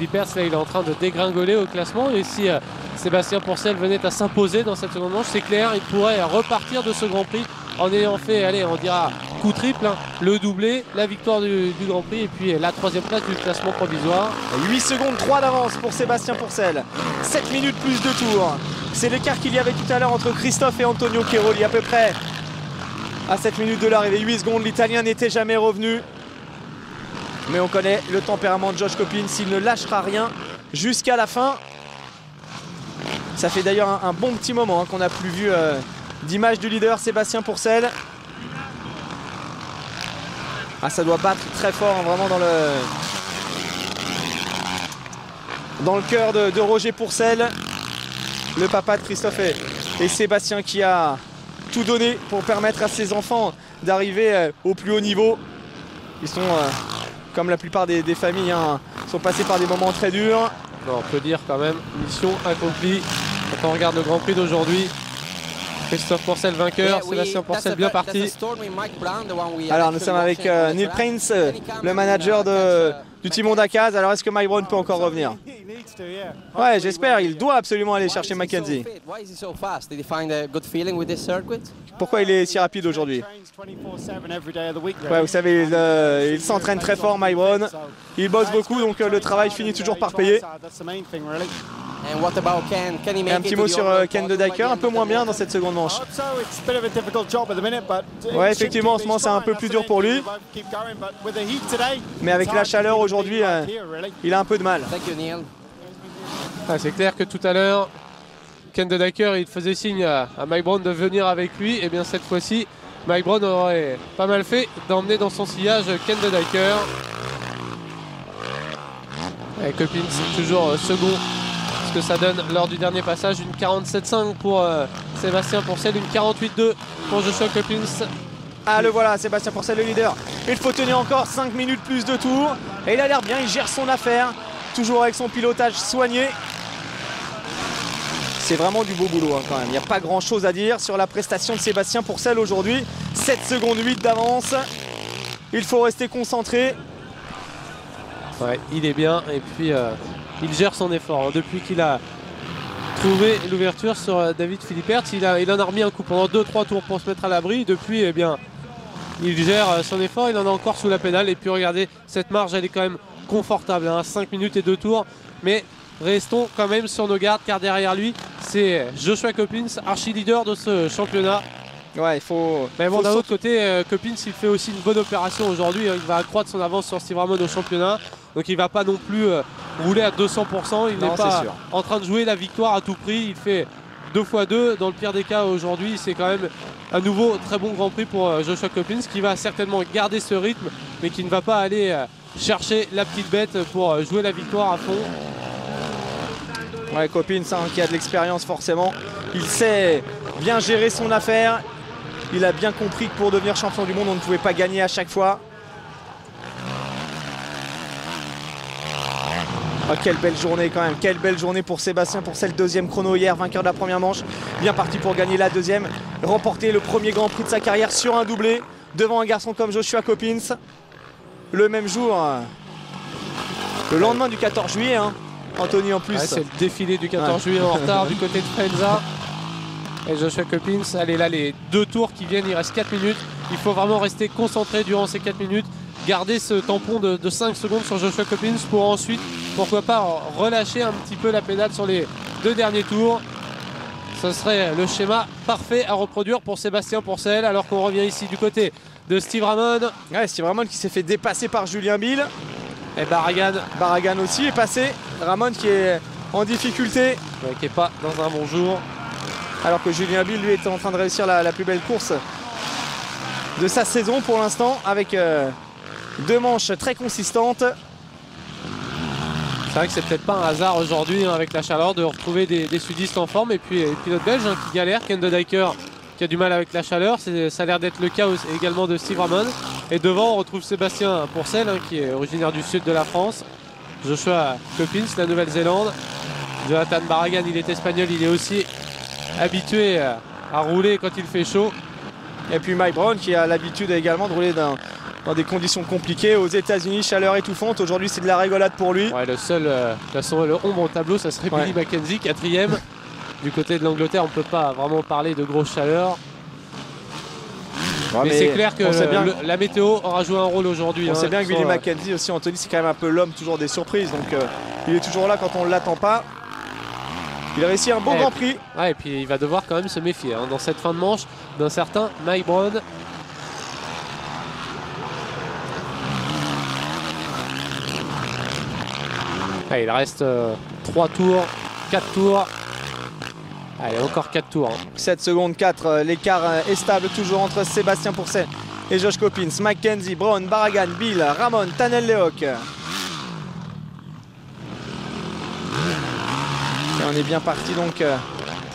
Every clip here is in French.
Philippert, là il est en train de dégringoler au classement. Et si Sébastien Pourcel venait à s'imposer dans cette seconde manche, c'est clair, il pourrait repartir de ce Grand Prix en ayant fait, allez, on dira coup triple, hein, le doublé, la victoire du Grand Prix et puis la 3e place du classement provisoire. 8 secondes 3 d'avance pour Sébastien Pourcel. 7 minutes plus de tours. C'est l'écart qu'il y avait tout à l'heure entre Christophe et Antonio Cairoli, à peu près à 7 minutes de l'arrivée. 8 secondes, l'Italien n'était jamais revenu. Mais on connaît le tempérament de Josh Coppins, il ne lâchera rien jusqu'à la fin. Ça fait d'ailleurs un bon petit moment qu'on n'a plus vu d'image du leader Sébastien Pourcel. Ah, ça doit battre très fort, hein, vraiment dans le cœur de Roger Pourcel, le papa de Christophe et Sébastien, qui a tout donné pour permettre à ses enfants d'arriver au plus haut niveau. Ils sont, comme la plupart des familles, hein, sont passés par des moments très durs. Non, on peut dire quand même, mission accomplie. Quand on regarde le Grand Prix d'aujourd'hui, Christophe Pourcel vainqueur, Sébastien Pourcel bien parti. Alors nous sommes avec Neil Prince, le manager du team Honda Caz. Alors est-ce que Mike Brown peut encore revenir? Ouais, j'espère, il doit absolument aller chercher Mackenzie. Pourquoi il est si rapide aujourd'hui? Ouais, vous savez, il s'entraîne très fort, Mike Brown. Il bosse beaucoup, donc le travail finit toujours par payer. Et un petit mot sur Ken De Dyker, un peu moins bien dans cette seconde manche. Ouais, effectivement, en ce moment c'est un peu plus dur pour lui. Mais avec la chaleur aujourd'hui, il a un peu de mal. Ah, c'est clair que tout à l'heure, Ken De Dyker, il faisait signe à Mike Brown de venir avec lui. Et bien cette fois-ci, Mike Brown aurait pas mal fait d'emmener dans son sillage Ken De Dyker. Et Coppins toujours second. Ce que ça donne lors du dernier passage, une 47,5 pour Sébastien Pourcel, une 48,2 pour Joshua Coppins. Ah, le voilà, Sébastien Pourcel le leader. Il faut tenir encore 5 minutes plus de tours. Et il a l'air bien, il gère son affaire. Toujours avec son pilotage soigné. C'est vraiment du beau boulot hein, quand même. Il n'y a pas grand chose à dire sur la prestation de Sébastien Pourcel aujourd'hui. 7 secondes 8 d'avance. Il faut rester concentré. Ouais, il est bien et puis il gère son effort. Depuis qu'il a trouvé l'ouverture sur David Philippert, il en a remis un coup pendant 2-3 tours pour se mettre à l'abri. Depuis, eh bien, il gère son effort, il en a encore sous la pédale. Et puis regardez, cette marge, elle est quand même confortable, hein, 5 minutes et 2 tours. Mais restons quand même sur nos gardes, car derrière lui, c'est Joshua Coppins, archi-leader de ce championnat. Ouais, il faut... Mais bon, d'un autre côté, Coppins, il fait aussi une bonne opération aujourd'hui. Il va accroître son avance sur Steve Ramon au championnat. Donc il ne va pas non plus rouler à 200%. Il n'est pas en train de jouer la victoire à tout prix. Il fait 2x2. Dans le pire des cas aujourd'hui, c'est quand même un nouveau très bon Grand Prix pour Joshua Coppins, qui va certainement garder ce rythme, mais qui ne va pas aller chercher la petite bête pour jouer la victoire à fond. Ouais, Coppins hein, qui a de l'expérience forcément. Il sait bien gérer son affaire. Il a bien compris que pour devenir champion du monde, on ne pouvait pas gagner à chaque fois. Oh, quelle belle journée quand même, quelle belle journée pour Sébastien Pourcel, deuxième chrono hier, vainqueur de la première manche. Bien parti pour gagner la deuxième, remporter le premier Grand Prix de sa carrière sur un doublé, devant un garçon comme Joshua Coppins. Le même jour, le lendemain du 14 juillet, hein, Anthony en plus. Ouais, c'est le défilé du 14 juillet en retard du côté de Faenza. Et Joshua Coppins, allez là, les 2 tours qui viennent, il reste 4 minutes. Il faut vraiment rester concentré durant ces 4 minutes. Garder ce tampon de 5 secondes sur Joshua Coppins pour ensuite, pourquoi pas, relâcher un petit peu la pédale sur les 2 derniers tours. Ce serait le schéma parfait à reproduire pour Sébastien Pourcel, alors qu'on revient ici du côté de Steve Ramon. Ouais, Steve Ramon qui s'est fait dépasser par Julien Bill. Et Barragan aussi est passé. Ramon qui est en difficulté. Ouais, qui n'est pas dans un bon jour. Alors que Julien Bill, lui, est en train de réussir la plus belle course de sa saison pour l'instant, avec 2 manches très consistantes. C'est vrai que c'est peut-être pas un hasard aujourd'hui hein, avec la chaleur de retrouver des sudistes en forme. Et puis les pilotes belges hein, qui galèrent. Ken De Dyker qui a du mal avec la chaleur. Ça a l'air d'être le cas également de Steve Ramon. Et devant, on retrouve Sébastien Pourcel hein, qui est originaire du sud de la France. Joshua Coppins, la Nouvelle-Zélande. Jonathan Barragan, il est espagnol, il est aussi habitué à rouler quand il fait chaud. Et puis Mike Brown qui a l'habitude également de rouler dans des conditions compliquées. Aux États-Unis, chaleur étouffante. Aujourd'hui, c'est de la rigolade pour lui. Ouais, le seul, de toute façon, le ombre au tableau, ça serait Billy Mackenzie, 4e. Du côté de l'Angleterre, on ne peut pas vraiment parler de grosse chaleur. Ouais, mais c'est clair que la météo aura joué un rôle aujourd'hui. On sait bien que Billy Mackenzie aussi, Anthony, c'est quand même un peu l'homme toujours des surprises. Donc il est toujours là quand on ne l'attend pas. Il a réussi un bon Grand Prix. Ouais, et puis il va devoir quand même se méfier dans cette fin de manche d'un certain Mike Brown. Ouais, il reste 3 tours, 4 tours. Allez, encore 4 tours. 7 secondes 4, l'écart est stable toujours entre Sébastien Pourcel et Josh Coppins. Mackenzie, Brown, Barragan, Bill, Ramon, Tanel Lehoc. Et on est bien parti donc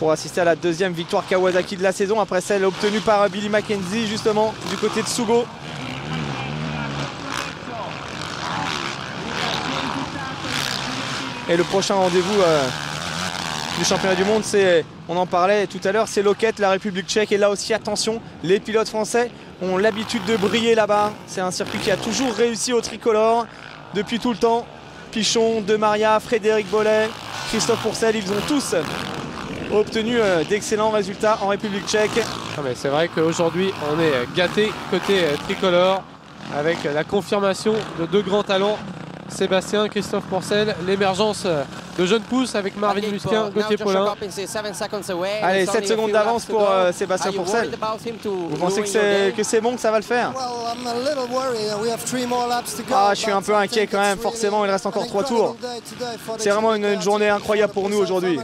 pour assister à la deuxième victoire Kawasaki de la saison après celle obtenue par Billy Mackenzie justement du côté de Sugo. Et le prochain rendez-vous du championnat du monde, c'est, on en parlait tout à l'heure, c'est Loket, la République tchèque. Et là aussi, attention, les pilotes français ont l'habitude de briller là-bas. C'est un circuit qui a toujours réussi au tricolore depuis tout le temps. Pichon, De Maria, Frédéric Bollet, Christophe Pourcel, ils ont tous obtenu d'excellents résultats en République tchèque. C'est vrai qu'aujourd'hui, on est gâté côté tricolore avec la confirmation de 2 grands talents. Sébastien, Christophe Pourcel, l'émergence de jeunes pousses avec Marvin Musquin, Gauthier Paulin. Allez, 7 secondes d'avance pour Sébastien Pourcel. Vous pensez que c'est bon, que ça va le faire? Ah, je suis un peu inquiet quand même, forcément, il reste encore 3 tours. C'est vraiment une journée incroyable pour nous aujourd'hui,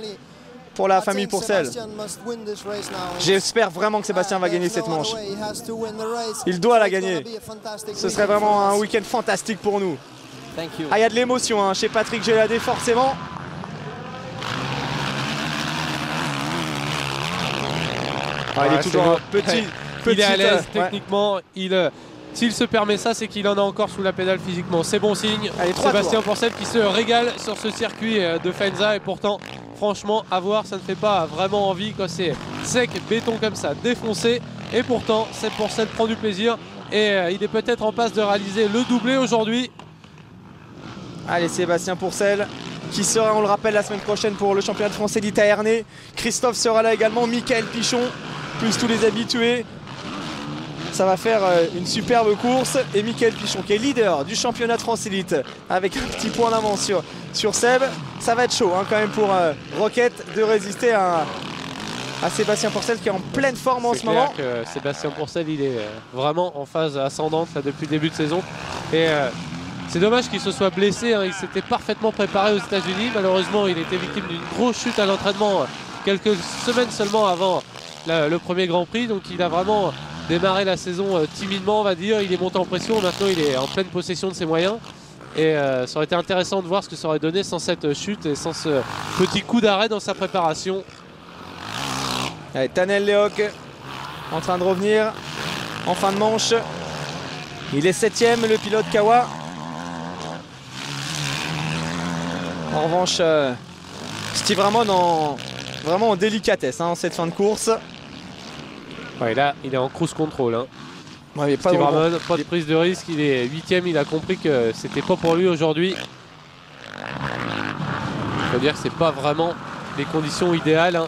pour la famille Pourcel. J'espère vraiment que Sébastien va gagner cette manche. Il doit la gagner. Ce serait vraiment un week-end fantastique pour nous. Ah, il y a de l'émotion chez Patrick Géladé, forcément. Ah, il est toujours petit. Il est à l'aise techniquement. S'il se permet ça, c'est qu'il en a encore sous la pédale physiquement. C'est bon signe. Allez, Sébastien Pourcel qui se régale sur ce circuit de Faenza. Et pourtant, franchement, à voir, ça ne fait pas vraiment envie quand c'est sec, béton comme ça, défoncé. Et pourtant, Seb Pourcel prend du plaisir. Et il est peut-être en passe de réaliser le doublé aujourd'hui. Allez, Sébastien Pourcel qui sera, on le rappelle, la semaine prochaine pour le championnat de France Élite à Ernée. Christophe sera là également, Michael Pichon, plus tous les habitués. Ça va faire une superbe course. Et Michael Pichon qui est leader du championnat de France Élite avec un petit point d'avance sur Seb. Ça va être chaud quand même pour Rocket de résister à Sébastien Pourcel qui est en pleine forme en ce moment. C'est clair que Sébastien Pourcel, il est vraiment en phase ascendante là, depuis le début de saison. Et c'est dommage qu'il se soit blessé, il s'était parfaitement préparé aux États-Unis. Malheureusement, il était victime d'une grosse chute à l'entraînement quelques semaines seulement avant le premier Grand Prix. Donc il a vraiment démarré la saison timidement, on va dire. Il est monté en pression, maintenant il est en pleine possession de ses moyens. Et ça aurait été intéressant de voir ce que ça aurait donné sans cette chute et sans ce petit coup d'arrêt dans sa préparation. Allez, Tanel Lehoc en train de revenir en fin de manche. Il est 7e, le pilote Kawa. En revanche, Steve Ramon vraiment en délicatesse en cette fin de course. Ouais, là, il est en cruise control. Ouais, Steve Ramon, pas de prise de risque, il est 8e, il a compris que c'était pas pour lui aujourd'hui. Je veux dire que c'est pas vraiment les conditions idéales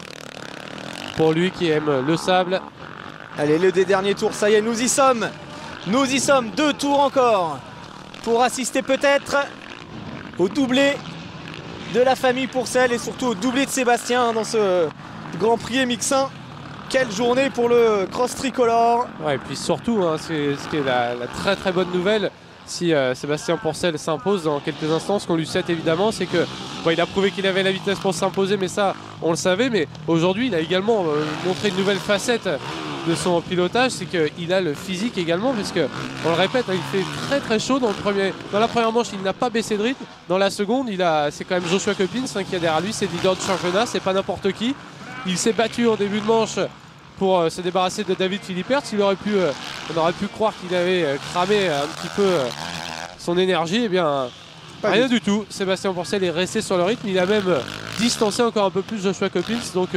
pour lui qui aime le sable. Allez, le des derniers tours, ça y est, nous y sommes. Nous y sommes, 2 tours encore pour assister peut-être au doublé de la famille Pourcel et surtout au doublé de Sébastien dans ce Grand Prix MX1. Quelle journée pour le cross tricolore. Ouais, et puis surtout, c'est ce qui est la très très bonne nouvelle, si Sébastien Pourcel s'impose dans quelques instants, ce qu'on lui souhaite évidemment, c'est que il a prouvé qu'il avait la vitesse pour s'imposer, mais ça on le savait, mais aujourd'hui il a également montré une nouvelle facette de son pilotage, c'est qu'il a le physique également, parce que on le répète, il fait très très chaud dans la première manche, il n'a pas baissé de rythme. Dans la seconde, c'est quand même Joshua Coppins qui est derrière lui, c'est le leader du championnat, c'est pas n'importe qui. Il s'est battu en début de manche pour se débarrasser de David Philippert. On aurait pu croire qu'il avait cramé un petit peu son énergie. Eh bien, rien du tout. Sébastien Pourcel est resté sur le rythme. Il a même distancé encore un peu plus Joshua Coppins. Donc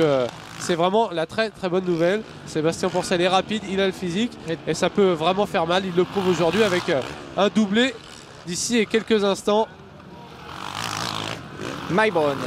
c'est vraiment la très très bonne nouvelle. Sébastien Pourcel est rapide, il a le physique et ça peut vraiment faire mal. Il le prouve aujourd'hui avec un doublé d'ici quelques instants. Maibron.